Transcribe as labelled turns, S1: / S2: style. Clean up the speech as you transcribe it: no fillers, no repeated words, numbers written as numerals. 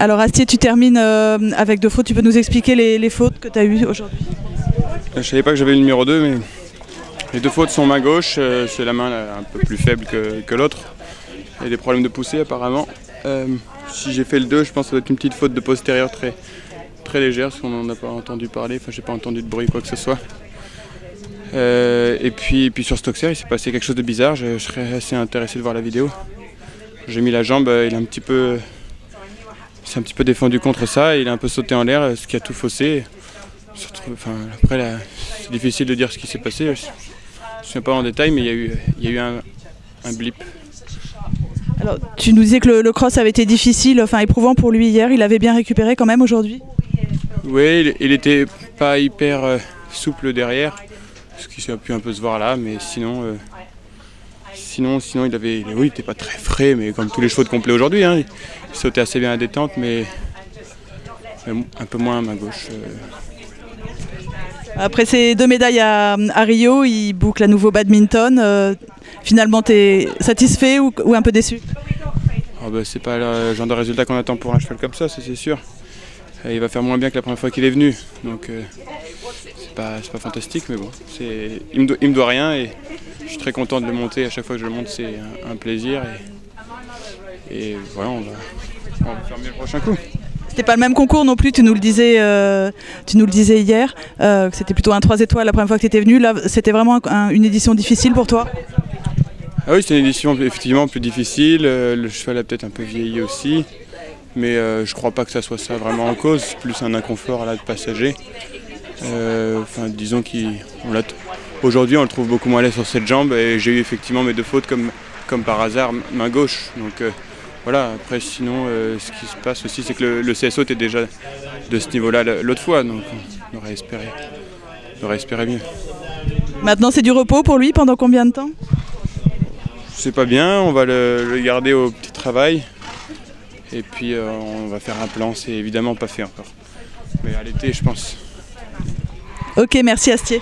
S1: Alors Astier, tu termines avec 2 fautes. Tu peux nous expliquer les fautes que tu as eues aujourd'hui?
S2: Je ne savais pas que j'avais le numéro 2, mais les 2 fautes sont main gauche. C'est la main là, un peu plus faible que l'autre. Il y a des problèmes de poussée apparemment. Si j'ai fait le 2, je pense que ça doit être une petite faute de postérieur très légère, parce qu'on n'en a pas entendu parler. Enfin, j'ai pas entendu de bruit, quoi que ce soit. Et puis sur Stockser, il s'est passé quelque chose de bizarre. Je serais assez intéressé de voir la vidéo. J'ai mis la jambe, il s'est un petit peu défendu contre ça, il a un peu sauté en l'air, ce qui a tout faussé. Après, c'est difficile de dire ce qui s'est passé. Je ne me souviens pas en détail, mais il y a eu un blip.
S1: Alors, tu nous disais que le cross avait été difficile, enfin éprouvant pour lui hier. Il avait bien récupéré quand même aujourd'hui?
S2: Oui, il était pas hyper souple derrière, ce qui a pu un peu se voir là, mais sinon il était pas très frais, mais comme tous les chevaux de complet aujourd'hui, hein, il sautait assez bien à détente, mais un peu moins à main gauche.
S1: Après ces 2 médailles à Rio, il boucle à nouveau badminton. Finalement, tu es satisfait ou un peu déçu?
S2: C'est pas le genre de résultat qu'on attend pour un cheval comme ça, c'est sûr. Il va faire moins bien que la première fois qu'il est venu, donc c'est pas fantastique, mais bon, il me doit rien et je suis très content de le monter. À chaque fois que je le monte, c'est un plaisir et voilà, on va faire mieux le prochain coup.
S1: C'était pas le même concours non plus, tu nous le disais hier, que c'était plutôt un 3 étoiles la première fois que tu étais venu. Là, c'était vraiment une édition difficile pour toi?
S2: Ah oui, c'est une édition effectivement plus difficile. Le cheval a peut-être un peu vieilli aussi, mais je crois pas que ça soit ça vraiment en cause, c'est plus un inconfort là, de passager. Disons qu'aujourd'hui on le trouve beaucoup moins à l'aise sur cette jambe et j'ai eu effectivement mes 2 fautes comme par hasard main gauche. Donc voilà, après sinon ce qui se passe aussi c'est que le CSO était déjà de ce niveau-là l'autre fois, donc on aurait espéré mieux.
S1: Maintenant c'est du repos pour lui pendant combien de temps?
S2: C'est pas bien, on va le garder au petit travail et puis on va faire un plan, c'est évidemment pas fait encore. Mais à l'été je pense.
S1: Ok, merci Astier.